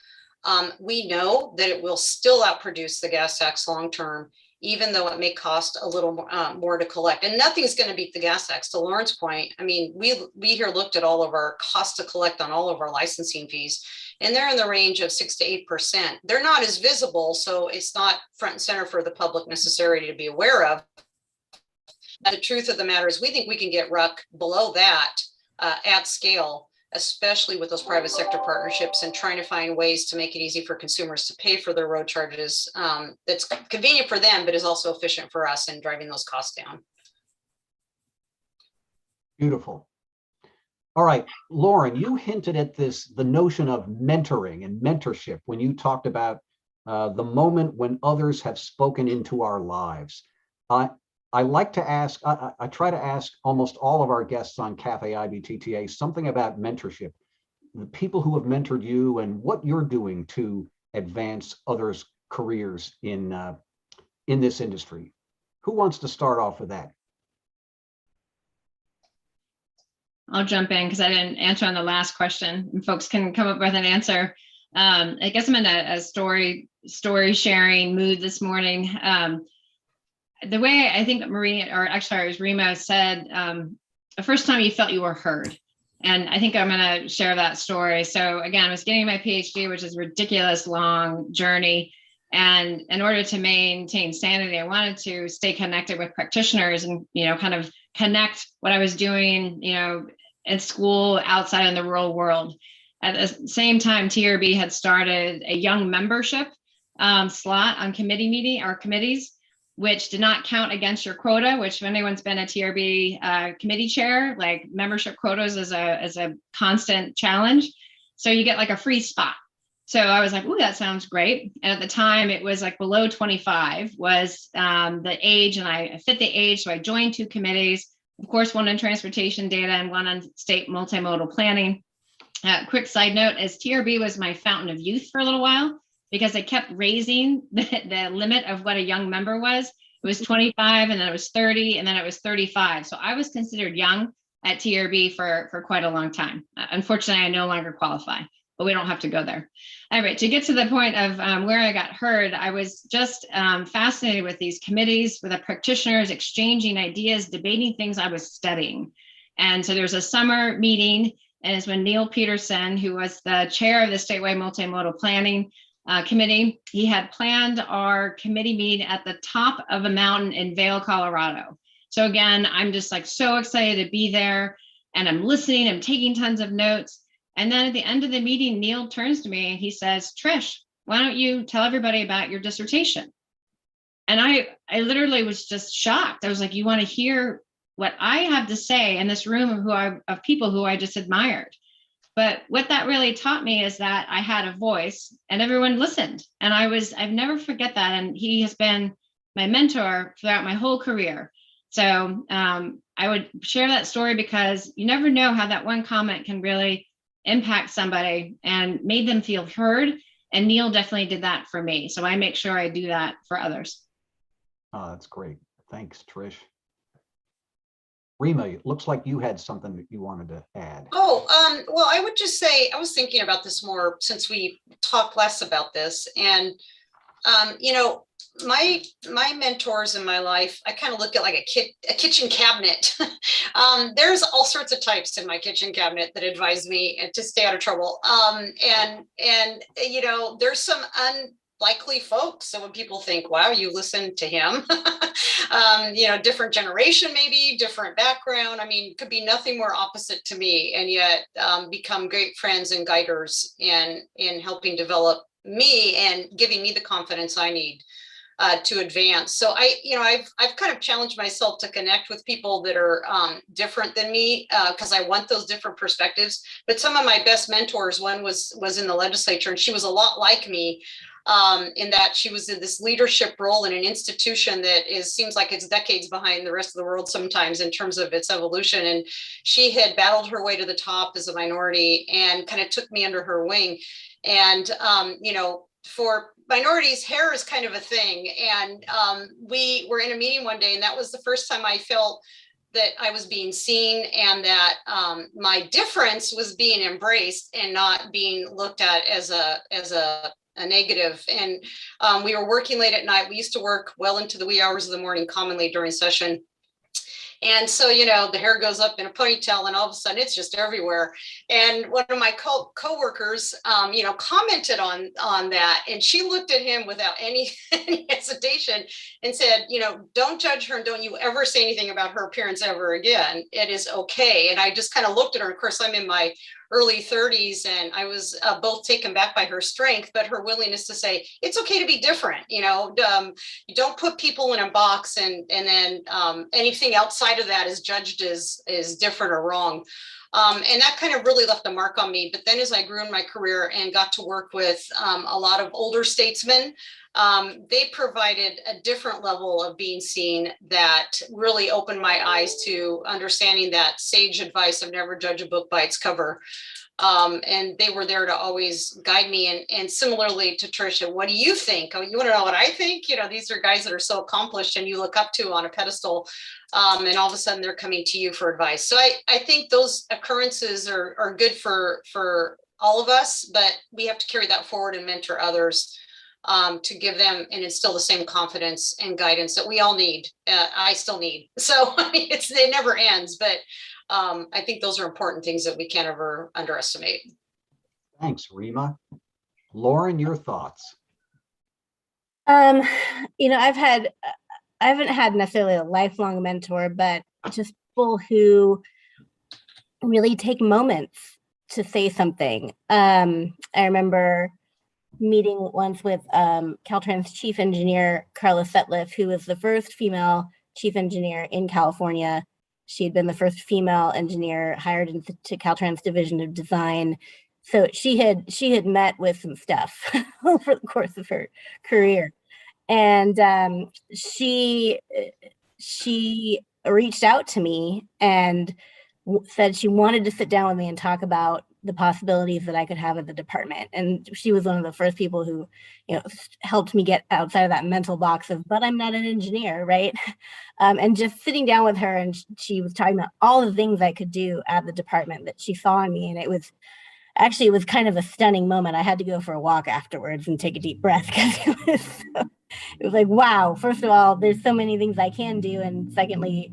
We know that it will still outproduce the gas tax long-term, even though it may cost a little more to collect. And nothing's going to beat the gas tax. To Lauren's point, I mean, we here looked at all of our costs to collect on all of our licensing fees, and they're in the range of 6 to 8%. They're not as visible, so it's not front and center for the public necessarily to be aware of. The truth of the matter is we think we can get RUC below that at scale, especially with those private sector partnerships and trying to find ways to make it easy for consumers to pay for their road charges that's convenient for them, but is also efficient for us in driving those costs down. Beautiful. All right, Lauren, you hinted at the notion of mentoring and mentorship when you talked about the moment when others have spoken into our lives. I like to ask, I try to ask almost all of our guests on Café IBTTA something about mentorship, the people who have mentored you and what you're doing to advance others' careers in this industry. Who wants to start off with that? I'll jump in because I didn't answer on the last question, and folks can come up with an answer. I guess I'm in a story sharing mood this morning. The way I think Maureen, or actually it was Reema, said the first time you felt you were heard. And I think I'm going to share that story. So again, I was getting my PhD, which is a ridiculous long journey. And in order to maintain sanity, I wanted to stay connected with practitioners and, kind of connect what I was doing, in school outside in the real world. At the same time, TRB had started a young membership slot on committees, which did not count against your quota, which if anyone's been a TRB committee chair, like membership quotas is a constant challenge. So you get like a free spot. So I was like, ooh, that sounds great. And at the time it was like below 25 was the age, and I fit the age. So I joined 2 committees, of course, one on transportation data and one on state multimodal planning. Quick side note is TRB was my fountain of youth for a little while, because I kept raising the limit of what a young member was. It was 25, and then it was 30, and then it was 35. So I was considered young at TRB for quite a long time. Unfortunately, I no longer qualify, but we don't have to go there. All right, to get to the point of where I got heard, I was just fascinated with these committees, with the practitioners exchanging ideas, debating things I was studying. And so there was a summer meeting, and it's when Neil Peterson, who was the chair of the statewide multimodal planning committee, he had planned our committee meeting at the top of a mountain in Vail, Colorado. So again, I'm just like so excited to be there, and I'm listening, I'm taking tons of notes. And then at the end of the meeting, Neil turns to me and he says, Trish, why don't you tell everybody about your dissertation? And I literally was just shocked. I was like, you want to hear what I have to say in this room of people who I just admired? But what that really taught me is that I had a voice and everyone listened. And I've never forget that. And he has been my mentor throughout my whole career. So I would share that story because you never know how that one comment can really impact somebody and made them feel heard. And Neil definitely did that for me. So I make sure I do that for others. Oh, that's great. Thanks, Trish. Reema, it looks like you had something that you wanted to add. Oh, well, I would just say, I was thinking about this more since we talked less about this. And, my mentors in my life, I kind of look at like a kitchen cabinet. There's all sorts of types in my kitchen cabinet that advise me to stay out of trouble. And there's some unlikely folks. So when people think, wow, you listen to him, different generation, maybe different background. I mean, could be nothing more opposite to me, and yet become great friends and guiders in helping develop me and giving me the confidence I need to advance. So I've kind of challenged myself to connect with people that are different than me because I want those different perspectives. But some of my best mentors, one was in the legislature, and she was a lot like me in that she was in this leadership role in an institution that seems like it's decades behind the rest of the world sometimes in terms of its evolution. And she had battled her way to the top as a minority and kind of took me under her wing. And, for minorities, hair is kind of a thing. And we were in a meeting one day, and that was the first time I felt that I was being seen and that my difference was being embraced and not being looked at as a negative. And we were working late at night. We used to work well into the wee hours of the morning, commonly during session. And so, the hair goes up in a ponytail, and all of a sudden it's just everywhere. And one of my co-workers, commented on that. And she looked at him without any hesitation and said, don't judge her, and don't you ever say anything about her appearance ever again. It is okay. And I just kind of looked at her. Of course, I'm in my early 30s, and I was both taken back by her strength, but her willingness to say, it's okay to be different. You don't put people in a box and then anything outside of that is judged as different or wrong. And that kind of really left a mark on me. But then as I grew in my career and got to work with a lot of older statesmen, they provided a different level of being seen that really opened my eyes to understanding that sage advice of never judge a book by its cover. And they were there to always guide me. And similarly to Tricia, what do you think? You want to know what I think? These are guys that are so accomplished and you look up to on a pedestal, and all of a sudden they're coming to you for advice. So I think those occurrences are good for all of us, but we have to carry that forward and mentor others to give them and instill the same confidence and guidance that we all need. I still need. So it never ends, but I think those are important things that we can't ever underestimate. Thanks, Reema. Lauren, your thoughts? I haven't had necessarily a lifelong mentor, but just people who really take moments to say something. I remember meeting once with Caltrans chief engineer, Carla Sutliff, who was the first female chief engineer in California. She had been the first female engineer hired into Caltrans Division of Design. So she had met with some stuff over the course of her career. And she reached out to me and said she wanted to sit down with me and talk about the possibilities that I could have at the department. And she was one of the first people who, helped me get outside of that mental box of, but I'm not an engineer, right? And just sitting down with her, and she was talking about all the things I could do at the department that she saw in me. And it was kind of a stunning moment. I had to go for a walk afterwards and take a deep breath, because it was like, wow, first of all, there's so many things I can do. And secondly,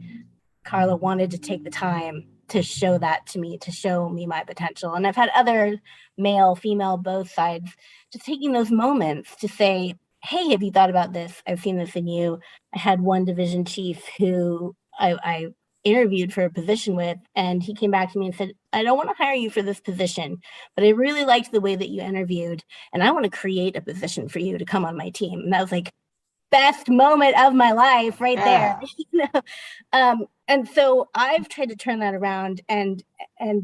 Carla wanted to take the time to show that to me, to show me my potential. And I've had other male, female, both sides, just taking those moments to say, hey, have you thought about this? I've seen this in you. I had one division chief who I interviewed for a position with, and he came back to me and said, I don't want to hire you for this position, but I really liked the way that you interviewed, and I want to create a position for you to come on my team. And that was like, best moment of my life right there. And so I've tried to turn that around and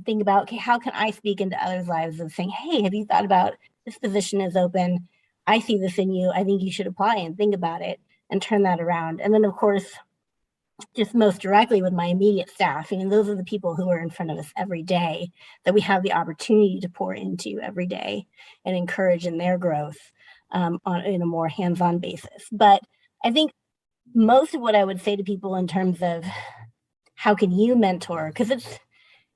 think about, okay, how can I speak into others' lives of saying, hey, have you thought about this position is open? I see this in you. I think you should apply and think about it and turn that around. And then, of course, just most directly with my immediate staff. Those are the people who are in front of us every day that we have the opportunity to pour into every day and encourage in their growth in a more hands-on basis. But I think most of what I would say to people in terms of how can you mentor, because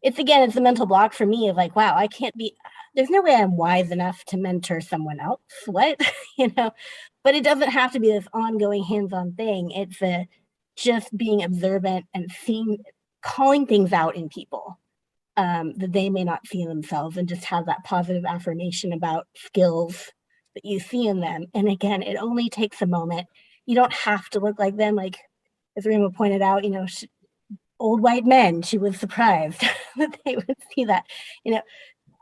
it's a mental block for me of like, wow, there's no way I'm wise enough to mentor someone else. What? But it doesn't have to be this ongoing hands-on thing. It's just being observant and calling things out in people that they may not see in themselves, and just have that positive affirmation about skills that you see in them. And again, it only takes a moment. You don't have to look like them. Like, as Reema pointed out, old white men, she was surprised that they would see that.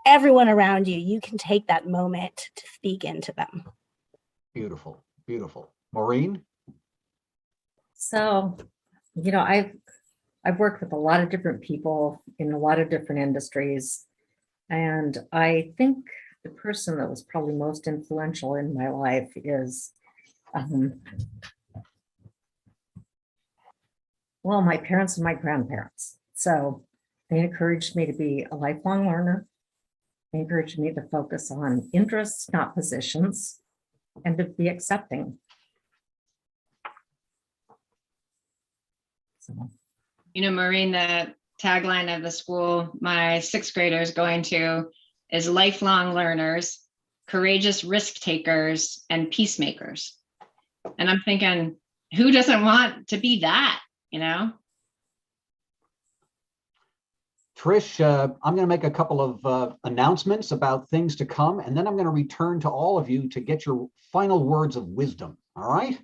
Everyone around you, you can take that moment to speak into them. Beautiful, beautiful. Maureen? So, I've worked with a lot of different people in a lot of different industries. And I think the person that was probably most influential in my life is, my parents and my grandparents. So they encouraged me to be a lifelong learner. They encouraged me to focus on interests, not positions, and to be accepting. So. Maureen, the tagline of the school my sixth graders going to is lifelong learners, courageous risk takers, and peacemakers. And I'm thinking, who doesn't want to be that, Trish, I'm going to make a couple of announcements about things to come, and then I'm going to return to all of you to get your final words of wisdom. All right?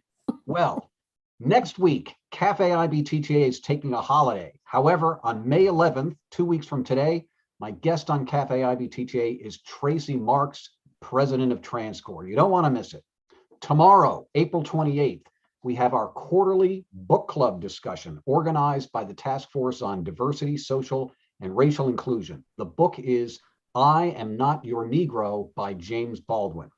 Well, next week, Café IBTTA is taking a holiday. However, on May 11th, 2 weeks from today, My guest on Cafe IBTTA is Tracy Marks, president of TransCore. You don't want to miss it. Tomorrow, April 28th, we have our quarterly book club discussion organized by the Task Force on Diversity, Social, and Racial Inclusion. The book is I Am Not Your Negro by James Baldwin.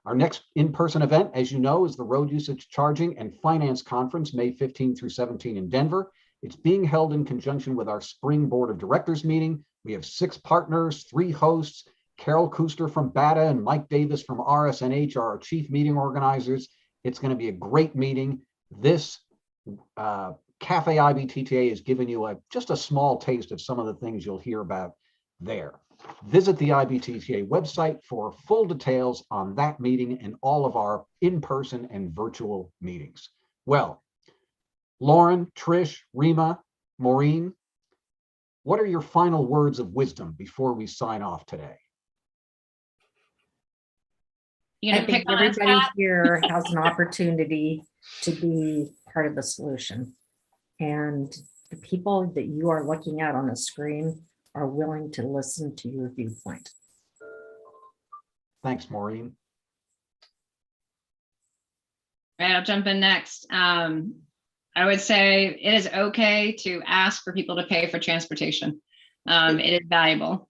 Our next in-person event, as you know, is the Road Usage Charging and Finance Conference, May 15 through 17 in Denver. It's being held in conjunction with our spring board of directors meeting. We have 6 partners, 3 hosts. Carol Kuster from BATA and Mike Davis from RSNH are our chief meeting organizers. It's going to be a great meeting. This Cafe IBTTA has given you just a small taste of some of the things you'll hear about there. Visit the IBTTA website for full details on that meeting and all of our in-person and virtual meetings. Well, Lauren, Trish, Reema, Maureen, what are your final words of wisdom before we sign off today? You I gonna think pick on us, everybody Pat? here has an opportunity to be part of the solution. And the people that you are looking at on the screen are willing to listen to your viewpoint. Thanks, Maureen. All right, I'll jump in next. I would say it is okay to ask for people to pay for transportation. It is valuable.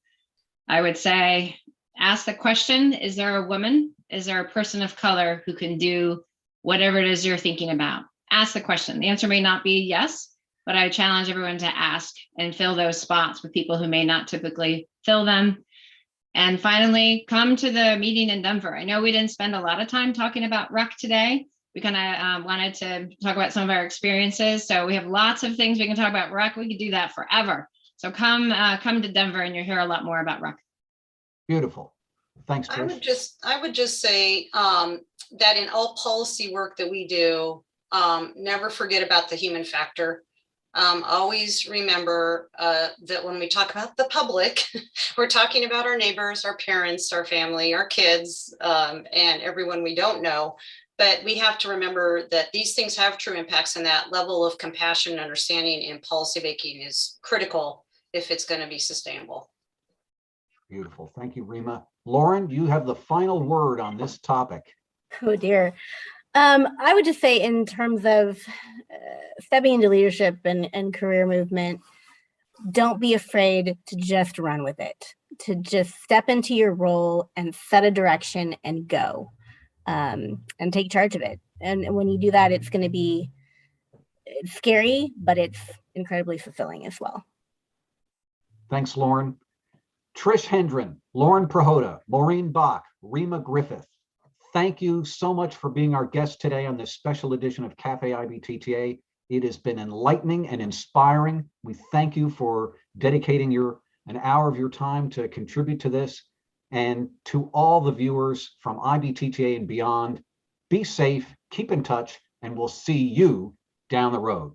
I would say, ask the question, is there a woman? Is there a person of color who can do whatever it is you're thinking about? Ask the question. The answer may not be yes, but I challenge everyone to ask and fill those spots with people who may not typically fill them. And finally, come to the meeting in Denver. I know we didn't spend a lot of time talking about RUC today. We kind of wanted to talk about some of our experiences. So we have lots of things we can talk about RUC. We could do that forever. So come to Denver and you'll hear a lot more about RUC. Beautiful. Thanks, I Trish. would just say that in all policy work that we do, never forget about the human factor. Always remember that when we talk about the public, we're talking about our neighbors, our parents, our family, our kids, and everyone we don't know. But we have to remember that these things have true impacts, and that level of compassion and understanding in policymaking is critical if it's going to be sustainable. Beautiful. Thank you, Reema. Lauren, you have the final word on this topic. Oh dear. I would just say in terms of stepping into leadership and career movement, don't be afraid to just run with it, to just step into your role and set a direction and go and take charge of it. And when you do that, it's going to be scary, but it's incredibly fulfilling as well. Thanks, Lauren. Trish Hendren, Lauren Prehoda, Maureen Bock, Reema Griffith, thank you so much for being our guest today on this special edition of Cafe IBTTA. It has been enlightening and inspiring. We thank you for dedicating an hour of your time to contribute to this. And to all the viewers from IBTTA and beyond, be safe, keep in touch, and we'll see you down the road.